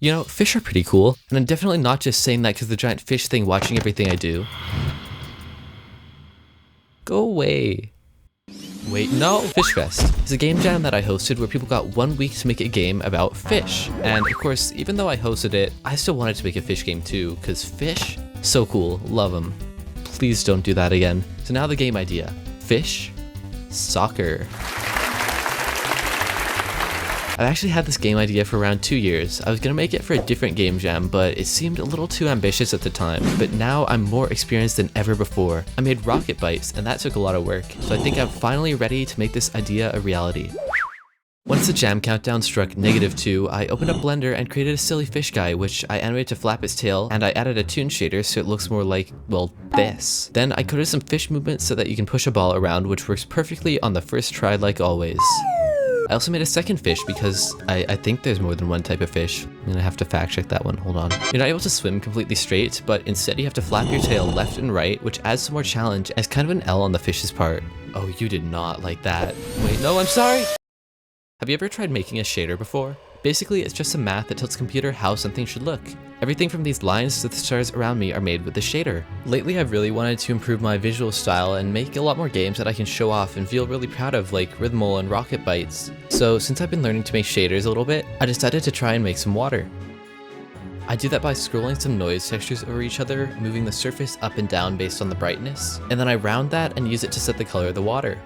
You know, fish are pretty cool, and I'm definitely not just saying that because the giant fish thing watching everything I do. Go away. Wait, no! Fish Fest is a game jam that I hosted where people got 1 week to make a game about fish. And of course, even though I hosted it, I still wanted to make a fish game too, because fish? So cool, love them. Please don't do that again. So now the game idea. Fish? Soccer. I've actually had this game idea for around 2 years. I was gonna make it for a different game jam, but it seemed a little too ambitious at the time. But now I'm more experienced than ever before. I made rocket bites, and that took a lot of work. So I think I'm finally ready to make this idea a reality. Once the jam countdown struck -2, I opened up Blender and created a silly fish guy, which I animated to flap its tail, and I added a toon shader so it looks more like, well, this. Then I coded some fish movements so that you can push a ball around, which works perfectly on the first try like always. I also made a second fish because I think there's more than one type of fish. I'm gonna have to fact check that one, hold on. You're not able to swim completely straight, but instead you have to flap your tail left and right, which adds some more challenge as kind of an L on the fish's part. Oh, you did not like that. Wait, no, I'm sorry! Have you ever tried making a shader before? Basically, it's just some math that tells the computer how something should look. Everything from these lines to the stars around me are made with the shader. Lately, I've really wanted to improve my visual style and make a lot more games that I can show off and feel really proud of, like Rhythmal and Rocket Bites. So since I've been learning to make shaders a little bit, I decided to try and make some water. I do that by scrolling some noise textures over each other, moving the surface up and down based on the brightness, and then I round that and use it to set the color of the water.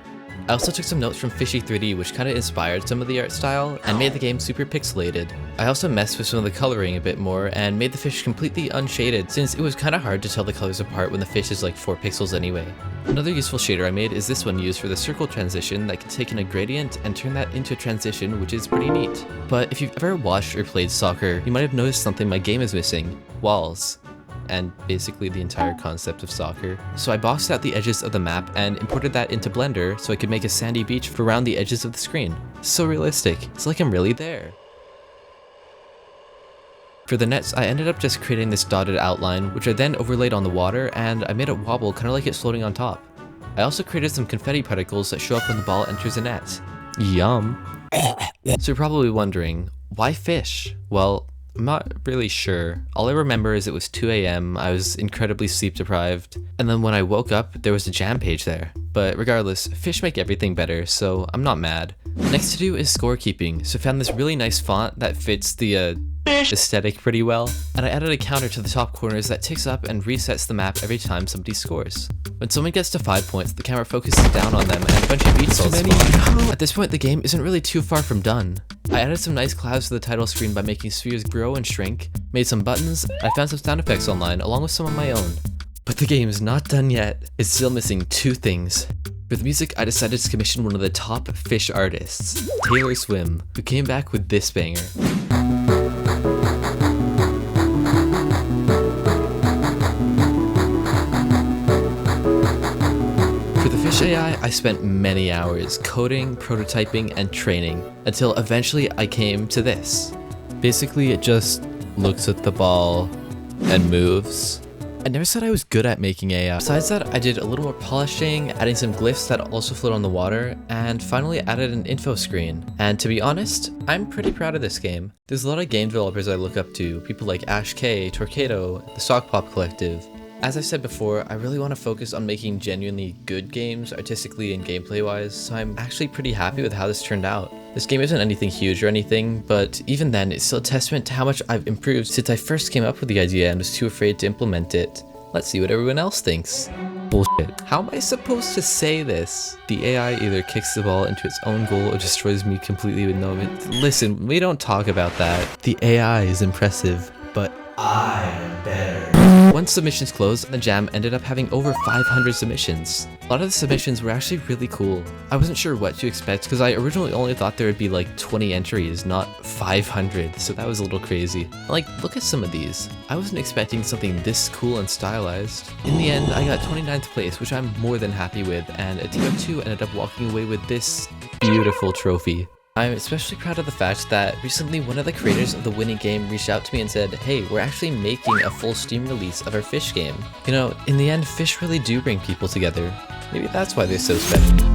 I also took some notes from Fishy 3D, which kind of inspired some of the art style and made the game super pixelated. I also messed with some of the coloring a bit more and made the fish completely unshaded, since it was kind of hard to tell the colors apart when the fish is like 4 pixels anyway. Another useful shader I made is this one used for the circle transition that can take in a gradient and turn that into a transition, which is pretty neat. But if you've ever watched or played soccer, you might have noticed something my game is missing: walls. And basically the entire concept of soccer. So I boxed out the edges of the map and imported that into Blender so I could make a sandy beach for around the edges of the screen. So realistic, it's like I'm really there. For the nets, I ended up just creating this dotted outline, which I then overlaid on the water, and I made it wobble kind of like it's floating on top. I also created some confetti particles that show up when the ball enters a net. Yum. So you're probably wondering, why fish? Well, I'm not really sure. All I remember is it was 2 AM, I was incredibly sleep deprived, and then when I woke up, there was a jam page there. But regardless, fish make everything better, so I'm not mad. Next to do is scorekeeping, so I found this really nice font that fits the aesthetic pretty well, and I added a counter to the top corners that ticks up and resets the map every time somebody scores. When someone gets to 5 points, the camera focuses down on them and a bunch of beach salts spawn. At this point, the game isn't really too far from done. I added some nice clouds to the title screen by making spheres grow and shrink, made some buttons, I found some sound effects online along with some of my own. But the game is not done yet. It's still missing 2 things. For the music, I decided to commission one of the top fish artists, Taylor Swim, who came back with this banger. For the fish AI, I spent many hours coding, prototyping, and training, until eventually I came to this. Basically, it just looks at the ball and moves. I never said I was good at making AI. Besides that, I did a little more polishing, adding some glyphs that also float on the water, and finally added an info screen. And to be honest, I'm pretty proud of this game. There's a lot of game developers I look up to, people like Ash K, Torquedo, the Sock Pop Collective. As I've said before, I really want to focus on making genuinely good games, artistically and gameplay-wise, so I'm actually pretty happy with how this turned out. This game isn't anything huge or anything, but even then, it's still a testament to how much I've improved since I first came up with the idea and was too afraid to implement it. Let's see what everyone else thinks. Bullshit. How am I supposed to say this? The AI either kicks the ball into its own goal or destroys me completely with no... Listen, we don't talk about that. The AI is impressive, but I am better. Once submissions closed, the jam ended up having over 500 submissions. A lot of the submissions were actually really cool. I wasn't sure what to expect because I originally only thought there would be like 20 entries, not 500, so that was a little crazy. Like, look at some of these. I wasn't expecting something this cool and stylized. In the end, I got 29th place, which I'm more than happy with, and a team of 2 ended up walking away with this beautiful trophy. I'm especially proud of the fact that recently one of the creators of the winning game reached out to me and said, hey, we're actually making a full Steam release of our fish game. You know, in the end, fish really do bring people together. Maybe that's why they're so special.